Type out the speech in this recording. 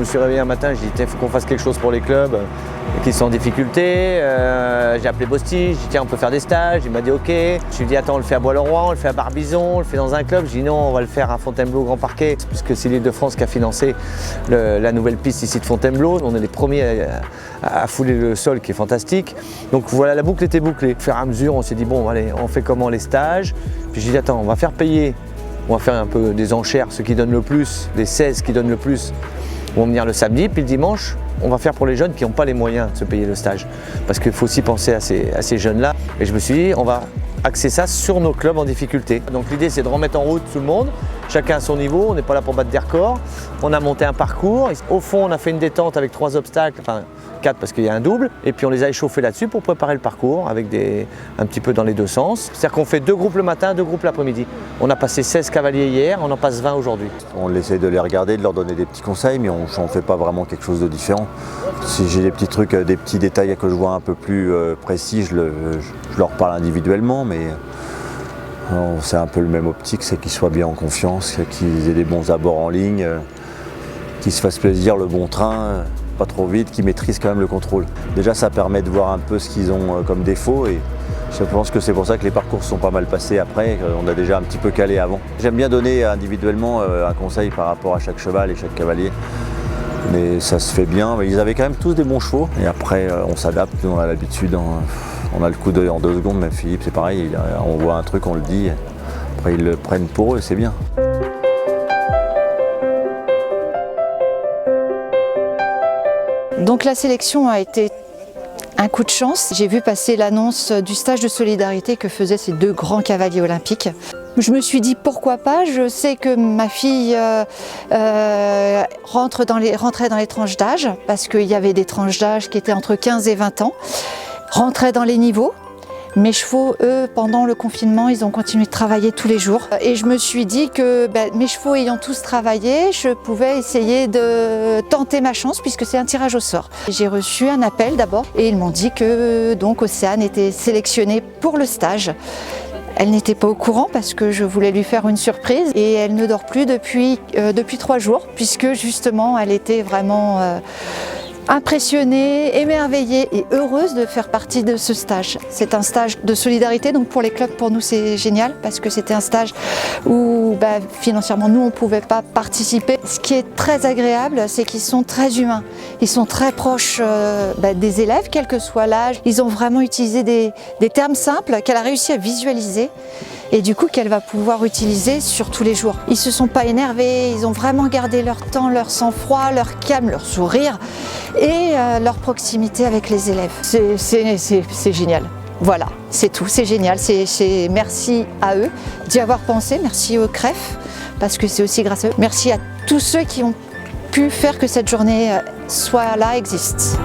suis réveillé un matin, j'ai dit il faut qu'on fasse quelque chose pour les clubs qui sont en difficulté. J'ai appelé Bosti, j'ai dit tiens on peut faire des stages, il m'a dit ok. Je lui ai dit attends on le fait à Bois-le-Roi, on le fait à Barbizon, on le fait dans un club. J'ai dit non on va le faire à Fontainebleau Grand Parquet, puisque c'est l'Île-de-France qui a financé la nouvelle piste ici de Fontainebleau. On est les premiers à fouler le sol qui est fantastique. Donc voilà, la boucle était bouclée. Au fur et à mesure on s'est dit bon allez on fait comment les stages. Puis j'ai dit attends on va faire payer. On va faire un peu des enchères, ceux qui donnent le plus, les 16 qui donnent le plus vont venir le samedi, puis le dimanche, on va faire pour les jeunes qui n'ont pas les moyens de se payer le stage. Parce qu'il faut aussi penser à ces jeunes-là. Et je me suis dit, on va axer ça sur nos clubs en difficulté. Donc l'idée, c'est de remettre en route tout le monde, chacun à son niveau, on n'est pas là pour battre des records. On a monté un parcours. Au fond, on a fait une détente avec 3 obstacles, enfin 4 parce qu'il y a un double. Et puis on les a échauffés là-dessus pour préparer le parcours avec un petit peu dans les deux sens. C'est-à-dire qu'on fait 2 groupes le matin, 2 groupes l'après-midi. On a passé 16 cavaliers hier, on en passe 20 aujourd'hui. On essaie de les regarder, de leur donner des petits conseils, mais on ne fait pas vraiment quelque chose de différent. Si j'ai des petits trucs, des petits détails que je vois un peu plus précis, je leur parle individuellement, mais c'est un peu le même optique, c'est qu'ils soient bien en confiance, qu'ils aient des bons abords en ligne, qu'ils se fassent plaisir, le bon train, pas trop vite, qu'ils maîtrisent quand même le contrôle. Déjà ça permet de voir un peu ce qu'ils ont comme défaut et je pense que c'est pour ça que les parcours sont pas mal passés après, on a déjà un petit peu calé avant. J'aime bien donner individuellement un conseil par rapport à chaque cheval et chaque cavalier. Mais ça se fait bien, ils avaient quand même tous des bons chevaux et après on s'adapte, on a l'habitude, on a le coup d'œil en 2 secondes, même Philippe c'est pareil, on voit un truc, on le dit, après ils le prennent pour eux, c'est bien. Donc la sélection a été un coup de chance. J'ai vu passer l'annonce du stage de solidarité que faisaient ces 2 grands cavaliers olympiques. Je me suis dit pourquoi pas, je sais que ma fille rentrait dans les tranches d'âge, parce qu'il y avait des tranches d'âge qui étaient entre 15 et 20 ans, rentrait dans les niveaux. Mes chevaux, eux, pendant le confinement, ils ont continué de travailler tous les jours. Et je me suis dit que mes chevaux ayant tous travaillé, je pouvais essayer de tenter ma chance puisque c'est un tirage au sort. J'ai reçu un appel d'abord et ils m'ont dit que donc Océane était sélectionnée pour le stage. Elle n'était pas au courant parce que je voulais lui faire une surprise et elle ne dort plus depuis 3 jours puisque justement elle était vraiment impressionnée, émerveillée et heureuse de faire partie de ce stage. C'est un stage de solidarité, donc pour les clubs, pour nous c'est génial parce que c'était un stage où financièrement nous on ne pouvait pas participer. Ce qui est très agréable, c'est qu'ils sont très humains, ils sont très proches des élèves, quel que soit l'âge. Ils ont vraiment utilisé des termes simples qu'elle a réussi à visualiser et du coup qu'elle va pouvoir utiliser sur tous les jours. Ils ne se sont pas énervés, ils ont vraiment gardé leur temps, leur sang-froid, leur calme, leur sourire et leur proximité avec les élèves. C'est génial. Voilà, c'est tout, c'est génial. Merci à eux d'y avoir pensé, merci au CREF, parce que c'est aussi grâce à eux. Merci à tous ceux qui ont pu faire que cette journée soit là, existe.